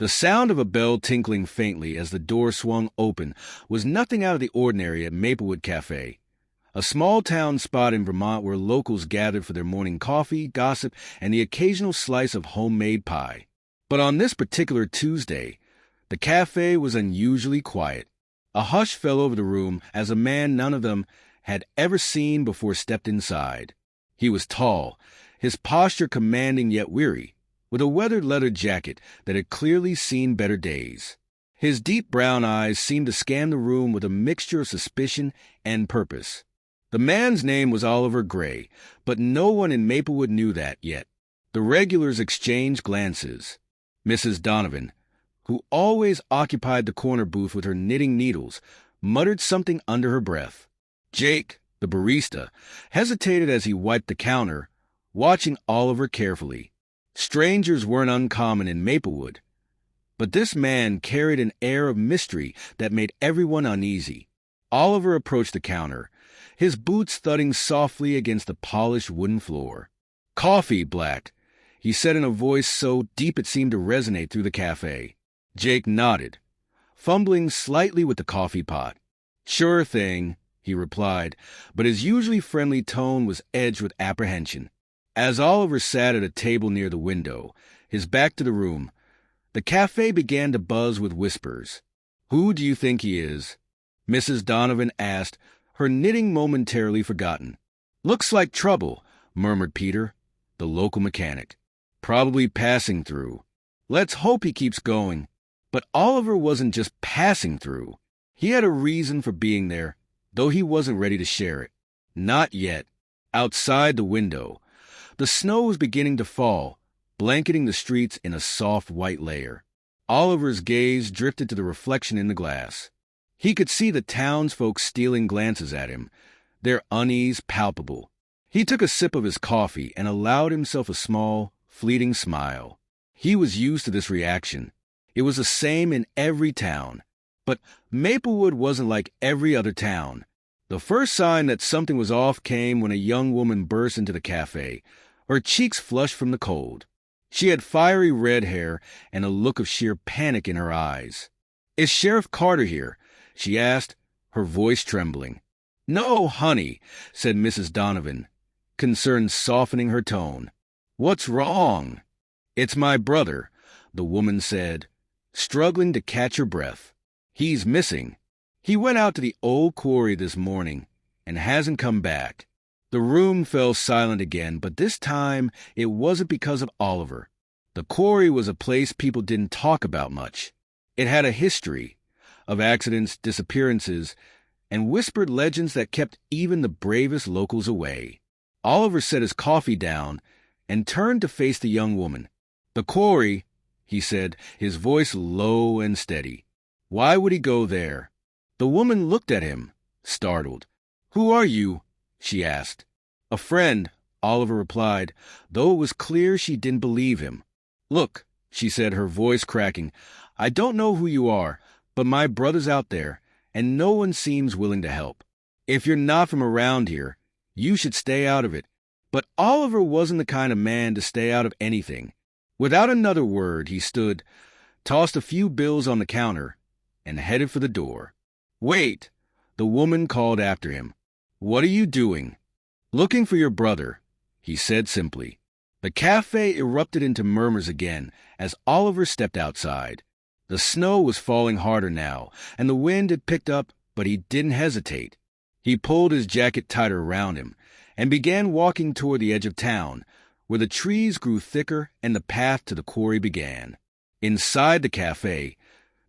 The sound of a bell tinkling faintly as the door swung open was nothing out of the ordinary at Maplewood Café, a small-town spot in Vermont where locals gathered for their morning coffee, gossip, and the occasional slice of homemade pie. But on this particular Tuesday, the cafe was unusually quiet. A hush fell over the room as a man none of them had ever seen before stepped inside. He was tall, his posture commanding yet weary, with a weathered leather jacket that had clearly seen better days. His deep brown eyes seemed to scan the room with a mixture of suspicion and purpose. The man's name was Oliver Gray, but no one in Maplewood knew that yet. The regulars exchanged glances. Mrs. Donovan, who always occupied the corner booth with her knitting needles, muttered something under her breath. Jake, the barista, hesitated as he wiped the counter, watching Oliver carefully. Strangers weren't uncommon in Maplewood, but this man carried an air of mystery that made everyone uneasy. Oliver approached the counter, his boots thudding softly against the polished wooden floor. "Coffee, Black," he said in a voice so deep it seemed to resonate through the cafe. Jake nodded, fumbling slightly with the coffee pot. "Sure thing," he replied, but his usually friendly tone was edged with apprehension. As Oliver sat at a table near the window, his back to the room, the cafe began to buzz with whispers. "Who do you think he is?" Mrs. Donovan asked, her knitting momentarily forgotten. "Looks like trouble," murmured Peter, the local mechanic. "Probably passing through. Let's hope he keeps going." But Oliver wasn't just passing through. He had a reason for being there, though he wasn't ready to share it. Not yet. Outside the window, the snow was beginning to fall, blanketing the streets in a soft white layer. Oliver's gaze drifted to the reflection in the glass. He could see the townsfolk stealing glances at him, their unease palpable. He took a sip of his coffee and allowed himself a small, fleeting smile. He was used to this reaction. It was the same in every town. But Maplewood wasn't like every other town. The first sign that something was off came when a young woman burst into the cafe, her cheeks flushed from the cold. She had fiery red hair and a look of sheer panic in her eyes. "Is Sheriff Carter here?" she asked, her voice trembling. "No, honey," said Mrs. Donovan, concern softening her tone. "What's wrong?" "It's my brother," the woman said, struggling to catch her breath. "He's missing. He went out to the old quarry this morning and hasn't come back." The room fell silent again, but this time it wasn't because of Oliver. The quarry was a place people didn't talk about much. It had a history of accidents, disappearances, and whispered legends that kept even the bravest locals away. Oliver set his coffee down and turned to face the young woman. "The quarry," he said, his voice low and steady. "Why would he go there?" The woman looked at him, startled. "Who are you?" she asked. "A friend," Oliver replied, though it was clear she didn't believe him. "Look," she said, her voice cracking, "I don't know who you are, but my brother's out there, and no one seems willing to help. If you're not from around here, you should stay out of it." But Oliver wasn't the kind of man to stay out of anything. Without another word, he stood, tossed a few bills on the counter, and headed for the door. "Wait," the woman called after him. "What are you doing?" "Looking for your brother," he said simply. The cafe erupted into murmurs again as Oliver stepped outside. The snow was falling harder now, and the wind had picked up, but he didn't hesitate. He pulled his jacket tighter around him and began walking toward the edge of town, where the trees grew thicker and the path to the quarry began. Inside the cafe,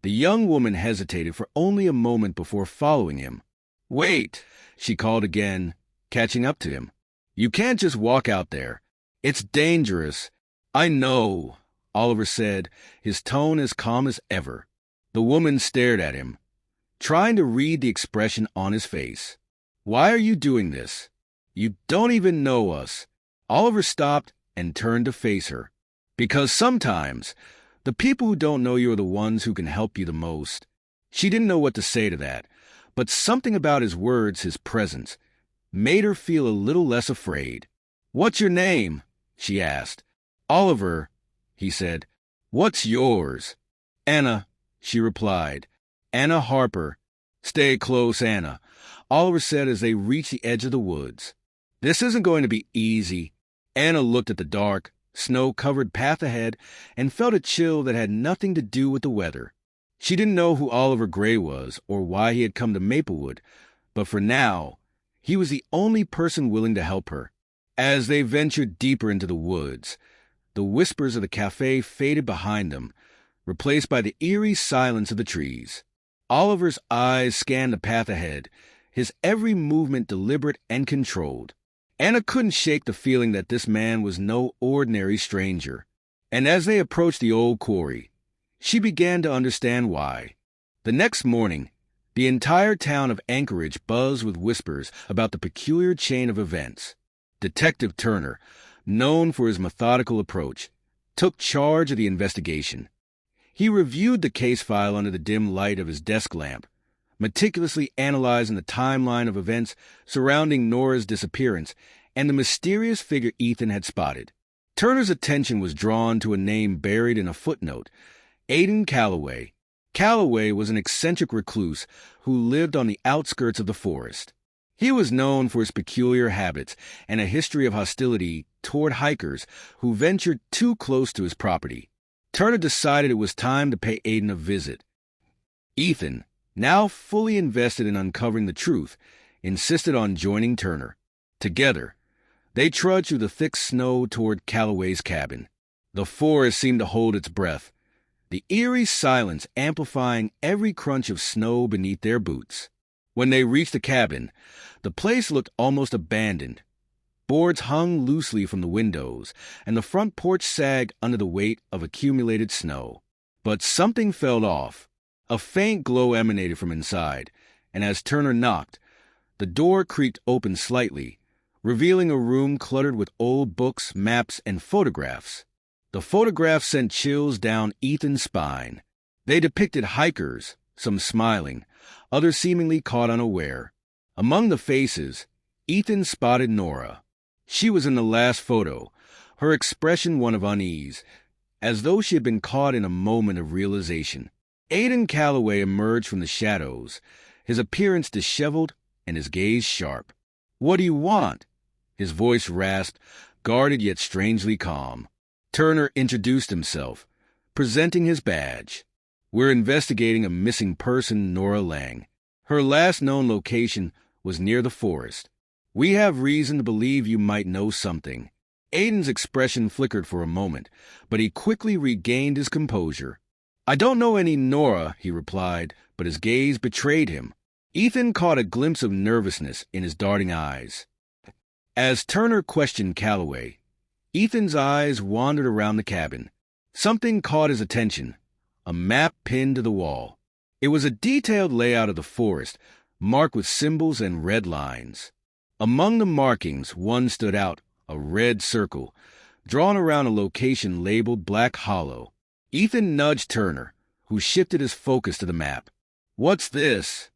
the young woman hesitated for only a moment before following him. "Wait," she called again, catching up to him. "You can't just walk out there. It's dangerous." "I know," Oliver said, his tone as calm as ever. The woman stared at him, trying to read the expression on his face. "Why are you doing this? You don't even know us." Oliver stopped and turned to face her. "Because sometimes the people who don't know you are the ones who can help you the most." She didn't know what to say to that, but something about his words, his presence, made her feel a little less afraid. "What's your name?" she asked. "Oliver," he said. "What's yours?" Anna, she replied. Anna Harper. Stay close, Anna, Oliver said as they reached the edge of the woods. This isn't going to be easy. Anna looked at the dark, snow-covered path ahead and felt a chill that had nothing to do with the weather. She didn't know who Oliver Gray was or why he had come to Maplewood, but for now, he was the only person willing to help her. As they ventured deeper into the woods, the whispers of the cafe faded behind them, replaced by the eerie silence of the trees. Oliver's eyes scanned the path ahead, his every movement deliberate and controlled. Anna couldn't shake the feeling that this man was no ordinary stranger. And as they approached the old quarry, she began to understand why. The next morning, the entire town of Anchorage buzzed with whispers about the peculiar chain of events. Detective Turner, known for his methodical approach, took charge of the investigation. He reviewed the case file under the dim light of his desk lamp, meticulously analyzing the timeline of events surrounding Nora's disappearance and the mysterious figure Ethan had spotted. Turner's attention was drawn to a name buried in a footnote, Aiden Calloway. Calloway was an eccentric recluse who lived on the outskirts of the forest. He was known for his peculiar habits and a history of hostility toward hikers who ventured too close to his property. Turner decided it was time to pay Aiden a visit. Ethan, now fully invested in uncovering the truth, insisted on joining Turner. Together, they trudged through the thick snow toward Calloway's cabin. The forest seemed to hold its breath, the eerie silence amplifying every crunch of snow beneath their boots. When they reached the cabin, the place looked almost abandoned. Boards hung loosely from the windows, and the front porch sagged under the weight of accumulated snow. But something felt off. A faint glow emanated from inside, and as Turner knocked, the door creaked open slightly, revealing a room cluttered with old books, maps, and photographs. The photographs sent chills down Ethan's spine. They depicted hikers, some smiling, others seemingly caught unaware. Among the faces, Ethan spotted Nora. She was in the last photo, her expression one of unease, as though she had been caught in a moment of realization. Aiden Calloway emerged from the shadows, his appearance disheveled and his gaze sharp. "What do you want?" His voice rasped, guarded yet strangely calm. Turner introduced himself, presenting his badge. "We're investigating a missing person, Nora Lang. Her last known location was near the forest. We have reason to believe you might know something." Aiden's expression flickered for a moment, but he quickly regained his composure. "I don't know any Nora," he replied, but his gaze betrayed him. Ethan caught a glimpse of nervousness in his darting eyes. As Turner questioned Calloway, Ethan's eyes wandered around the cabin. Something caught his attention, a map pinned to the wall. It was a detailed layout of the forest, marked with symbols and red lines. Among the markings, one stood out, a red circle, drawn around a location labeled Black Hollow. Ethan nudged Turner, who shifted his focus to the map. "What's this?"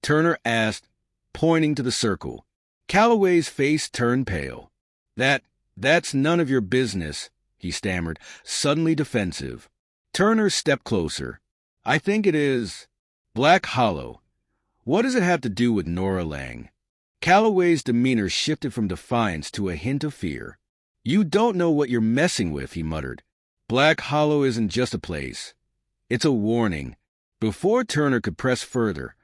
Turner asked, pointing to the circle. Calloway's face turned pale. That's none of your business," he stammered, suddenly defensive. Turner stepped closer. "I think it is Black Hollow. What does it have to do with Nora Lang?" Calloway's demeanor shifted from defiance to a hint of fear. "You don't know what you're messing with," he muttered. "Black Hollow isn't just a place. It's a warning." Before Turner could press further,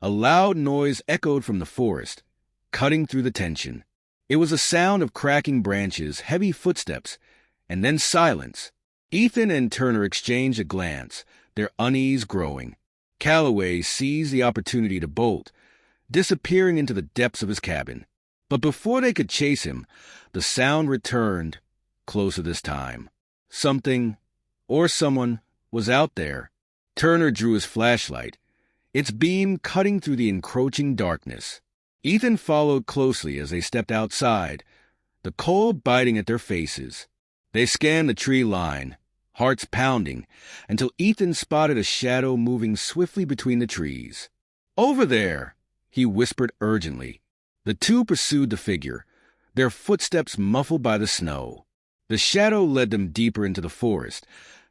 a loud noise echoed from the forest, cutting through the tension. It was a sound of cracking branches, heavy footsteps, and then silence. Ethan and Turner exchanged a glance, their unease growing. Calloway seized the opportunity to bolt, disappearing into the depths of his cabin. But before they could chase him, the sound returned, closer this time. Something, or someone, was out there. Turner drew his flashlight, its beam cutting through the encroaching darkness. Ethan followed closely as they stepped outside, the cold biting at their faces. They scanned the tree line, hearts pounding, until Ethan spotted a shadow moving swiftly between the trees. "Over there!" he whispered urgently. The two pursued the figure, their footsteps muffled by the snow. The shadow led them deeper into the forest,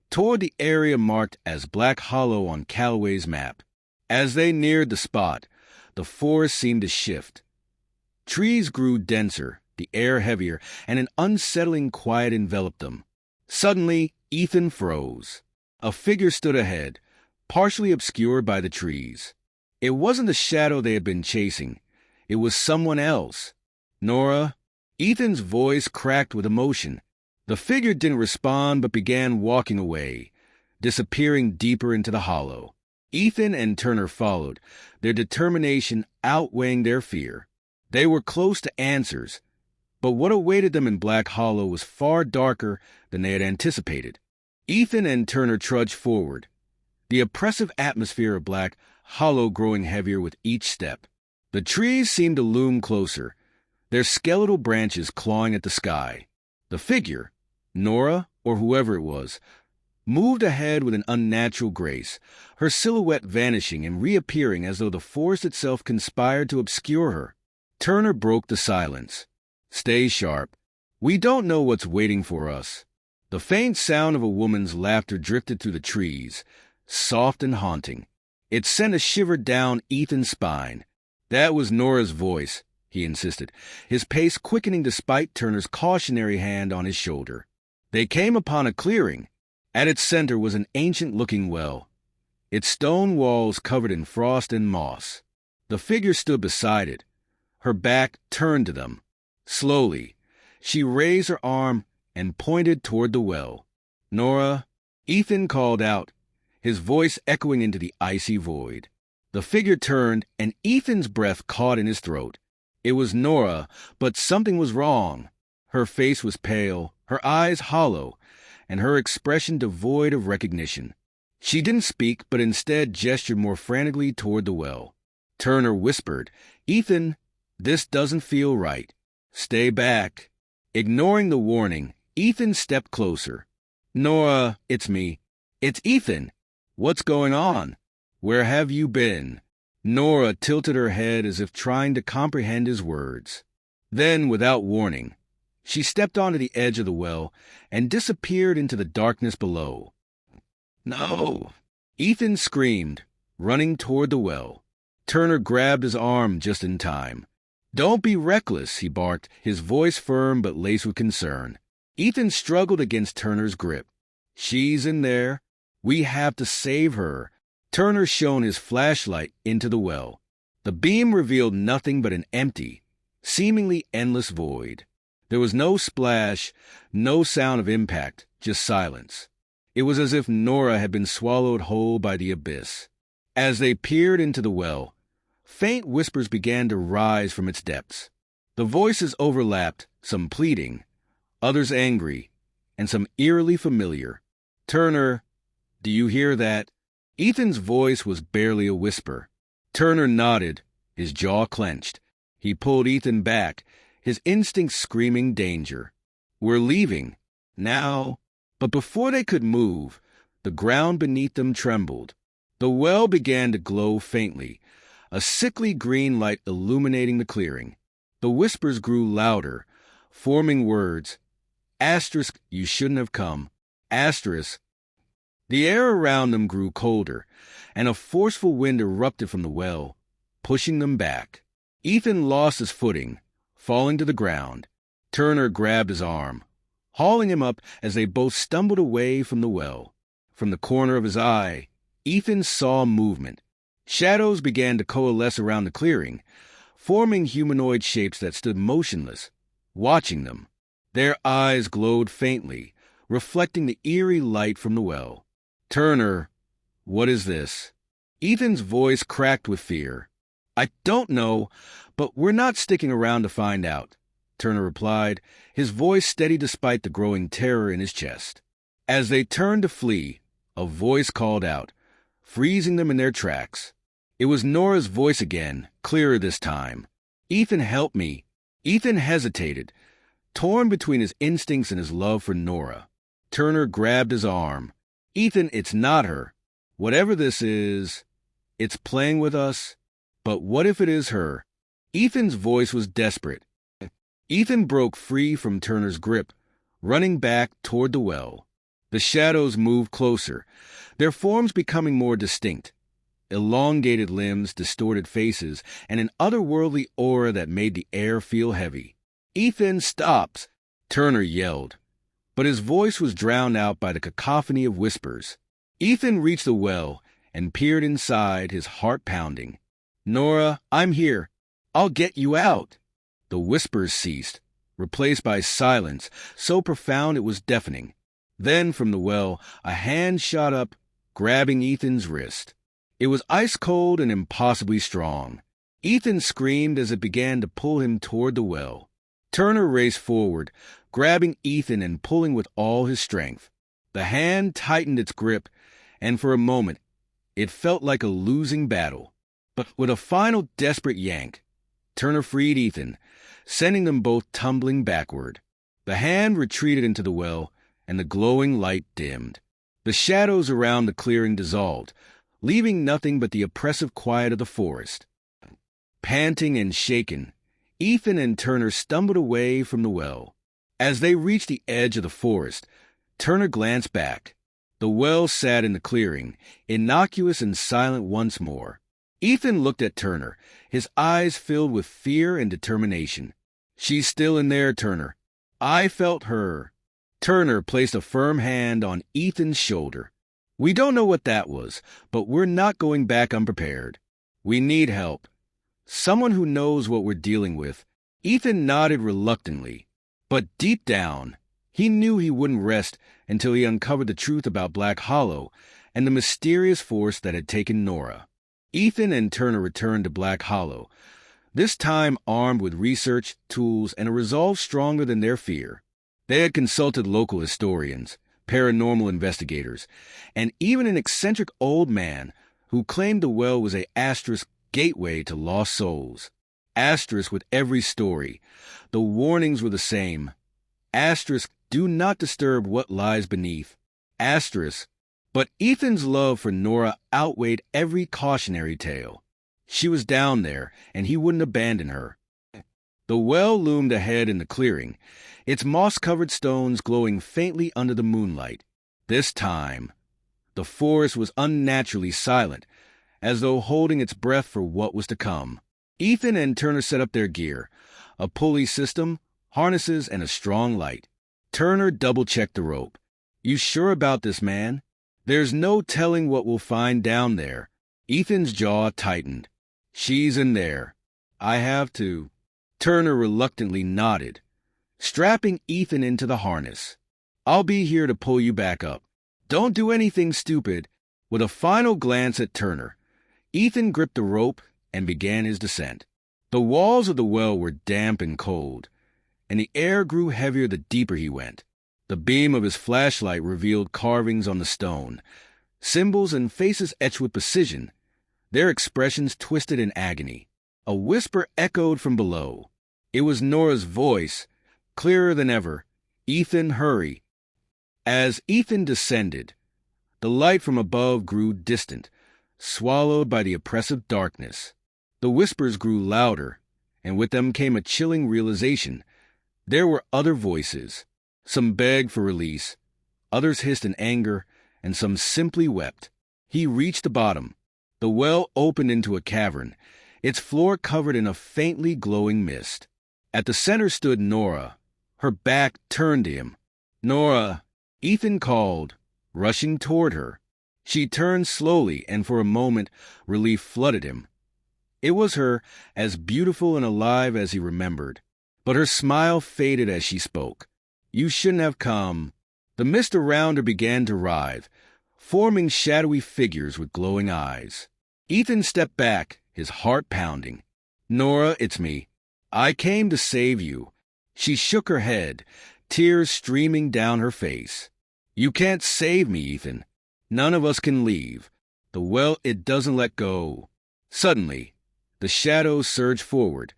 toward the area marked as Black Hollow on Callaway's map. As they neared the spot, the forest seemed to shift. Trees grew denser, the air heavier, and an unsettling quiet enveloped them. Suddenly, Ethan froze. A figure stood ahead, partially obscured by the trees. It wasn't the shadow they had been chasing. It was someone else. Nora? Ethan's voice cracked with emotion. The figure didn't respond but began walking away, disappearing deeper into the hollow. Ethan and Turner followed, their determination outweighing their fear. They were close to answers, but what awaited them in Black Hollow was far darker than they had anticipated. Ethan and Turner trudged forward, the oppressive atmosphere of Black Hollow growing heavier with each step. The trees seemed to loom closer, their skeletal branches clawing at the sky. The figure, Nora or whoever it was, moved ahead with an unnatural grace, her silhouette vanishing and reappearing as though the forest itself conspired to obscure her. Turner broke the silence. "Stay sharp. We don't know what's waiting for us." The faint sound of a woman's laughter drifted through the trees, soft and haunting. It sent a shiver down Ethan's spine. "That was Nora's voice," he insisted, his pace quickening despite Turner's cautionary hand on his shoulder. They came upon a clearing. At its center was an ancient-looking well, its stone walls covered in frost and moss. The figure stood beside it, her back turned to them. Slowly, she raised her arm and pointed toward the well. "Nora," Ethan called out, his voice echoing into the icy void. The figure turned, and Ethan's breath caught in his throat. It was Nora, but something was wrong. Her face was pale, her eyes hollow, and her expression devoid of recognition. She didn't speak, but instead gestured more frantically toward the well. Turner whispered, "Ethan, this doesn't feel right. Stay back." Ignoring the warning, Ethan stepped closer. "Nora, it's me. It's Ethan. What's going on? Where have you been?" Nora tilted her head as if trying to comprehend his words. Then, without warning, she stepped onto the edge of the well and disappeared into the darkness below. "No!" Ethan screamed, running toward the well. Turner grabbed his arm just in time. "Don't be reckless," he barked, his voice firm but laced with concern. Ethan struggled against Turner's grip. "She's in there. We have to save her." Turner shone his flashlight into the well. The beam revealed nothing but an empty, seemingly endless void. There was no splash, no sound of impact, just silence. It was as if Nora had been swallowed whole by the abyss. As they peered into the well, faint whispers began to rise from its depths. The voices overlapped, some pleading, others angry, and some eerily familiar. "Turner, do you hear that?" Ethan's voice was barely a whisper. Turner nodded, his jaw clenched. He pulled Ethan back, his instincts screaming danger. "We're leaving. Now." But before they could move, the ground beneath them trembled. The well began to glow faintly, a sickly green light illuminating the clearing. The whispers grew louder, forming words. Asterisk, "You shouldn't have come." Asterisk. The air around them grew colder, and a forceful wind erupted from the well, pushing them back. Ethan lost his footing, falling to the ground. Turner grabbed his arm, hauling him up as they both stumbled away from the well. From the corner of his eye, Ethan saw movement. Shadows began to coalesce around the clearing, forming humanoid shapes that stood motionless, watching them. Their eyes glowed faintly, reflecting the eerie light from the well. "Turner, what is this?" Ethan's voice cracked with fear. "I don't know, but we're not sticking around to find out," Turner replied, his voice steady despite the growing terror in his chest. As they turned to flee, a voice called out, freezing them in their tracks. It was Nora's voice again, clearer this time. "Ethan, help me." Ethan hesitated, torn between his instincts and his love for Nora. Turner grabbed his arm. "Ethan, it's not her. Whatever this is, it's playing with us. But what if it is her?" Ethan's voice was desperate. Ethan broke free from Turner's grip, running back toward the well. The shadows moved closer, their forms becoming more distinct. Elongated limbs, distorted faces, and an otherworldly aura that made the air feel heavy. "Ethan, stops!" Turner yelled, but his voice was drowned out by the cacophony of whispers. Ethan reached the well and peered inside, his heart pounding. "Nora, I'm here. I'll get you out." The whispers ceased, replaced by silence so profound it was deafening. Then from the well, a hand shot up, grabbing Ethan's wrist. It was ice-cold and impossibly strong. Ethan screamed as it began to pull him toward the well. Turner raced forward, grabbing Ethan and pulling with all his strength. The hand tightened its grip, and for a moment, it felt like a losing battle. But with a final desperate yank, Turner freed Ethan, sending them both tumbling backward. The hand retreated into the well, and the glowing light dimmed. The shadows around the clearing dissolved, leaving nothing but the oppressive quiet of the forest. Panting and shaken, Ethan and Turner stumbled away from the well. As they reached the edge of the forest, Turner glanced back. The well sat in the clearing, innocuous and silent once more. Ethan looked at Turner, his eyes filled with fear and determination. "She's still in there, Turner. I felt her." Turner placed a firm hand on Ethan's shoulder. "We don't know what that was, but we're not going back unprepared. We need help. Someone who knows what we're dealing with." Ethan nodded reluctantly, but deep down, he knew he wouldn't rest until he uncovered the truth about Black Hollow and the mysterious force that had taken Nora. Ethan and Turner returned to Black Hollow, this time armed with research, tools, and a resolve stronger than their fear. They had consulted local historians, paranormal investigators, and even an eccentric old man who claimed the well was a asterisk gateway to lost souls. Asterisk with every story. The warnings were the same. Asterisk, do not disturb what lies beneath. Asterisk, but Ethan's love for Nora outweighed every cautionary tale. She was down there, and he wouldn't abandon her. The well loomed ahead in the clearing, its moss-covered stones glowing faintly under the moonlight. This time, the forest was unnaturally silent, as though holding its breath for what was to come. Ethan and Turner set up their gear, a pulley system, harnesses, and a strong light. Turner double-checked the rope. "You sure about this, man? There's no telling what we'll find down there." Ethan's jaw tightened. "She's in there. I have to." Turner reluctantly nodded, strapping Ethan into the harness. "I'll be here to pull you back up. Don't do anything stupid." With a final glance at Turner, Ethan gripped the rope and began his descent. The walls of the well were damp and cold, and the air grew heavier the deeper he went. The beam of his flashlight revealed carvings on the stone, symbols and faces etched with precision, their expressions twisted in agony. A whisper echoed from below. It was Nora's voice, clearer than ever. "Ethan, hurry." As Ethan descended, the light from above grew distant, swallowed by the oppressive darkness. The whispers grew louder, and with them came a chilling realization. There were other voices. Some begged for release, others hissed in anger, and some simply wept. He reached the bottom. The well opened into a cavern, its floor covered in a faintly glowing mist. At the center stood Nora, her back turned to him. "Nora," Ethan called, rushing toward her. She turned slowly, and for a moment, relief flooded him. It was her, as beautiful and alive as he remembered. But her smile faded as she spoke. "You shouldn't have come." The mist around her began to writhe, forming shadowy figures with glowing eyes. Ethan stepped back, his heart pounding. "Nora, it's me. I came to save you." She shook her head, tears streaming down her face. "You can't save me, Ethan. None of us can leave. The well, it doesn't let go." Suddenly, the shadows surged forward,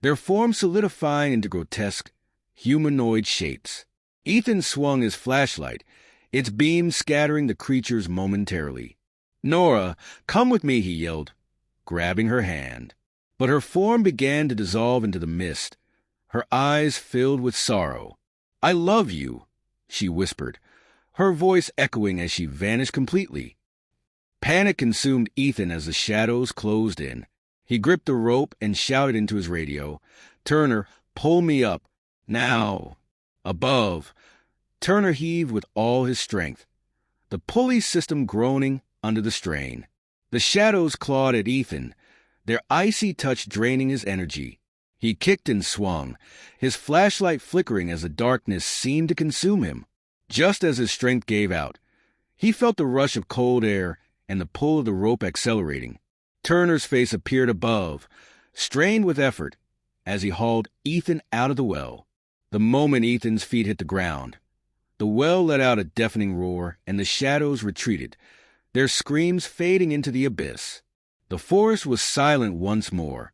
their forms solidifying into grotesque, humanoid shapes. Ethan swung his flashlight, its beam scattering the creatures momentarily. "Nora, come with me," he yelled, grabbing her hand. But her form began to dissolve into the mist, her eyes filled with sorrow. "I love you," she whispered, her voice echoing as she vanished completely. Panic consumed Ethan as the shadows closed in. He gripped the rope and shouted into his radio, "Turner, pull me up. Now. Above." Turner heaved with all his strength, the pulley system groaning under the strain. The shadows clawed at Ethan, their icy touch draining his energy. He kicked and swung, his flashlight flickering as the darkness seemed to consume him. Just as his strength gave out, he felt the rush of cold air and the pull of the rope accelerating. Turner's face appeared above, strained with effort, as he hauled Ethan out of the well. The moment Ethan's feet hit the ground, the well let out a deafening roar, and the shadows retreated, their screams fading into the abyss. The forest was silent once more.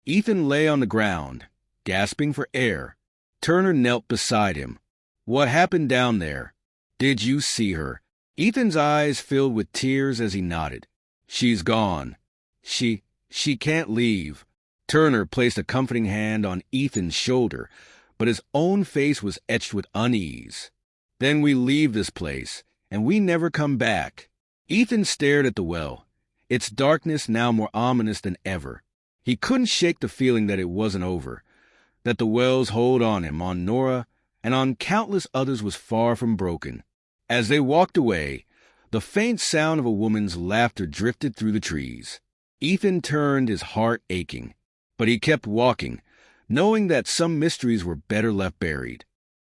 Ethan lay on the ground, gasping for air. Turner knelt beside him. "What happened down there? Did you see her?" Ethan's eyes filled with tears as he nodded. "She's gone. She can't leave." Turner placed a comforting hand on Ethan's shoulder, but his own face was etched with unease. "Then we leave this place, and we never come back." Ethan stared at the well, its darkness now more ominous than ever. He couldn't shake the feeling that it wasn't over, that the well's hold on him, on Nora, and on countless others was far from broken. As they walked away, the faint sound of a woman's laughter drifted through the trees. Ethan turned, his heart aching, but he kept walking, knowing that some mysteries were better left buried.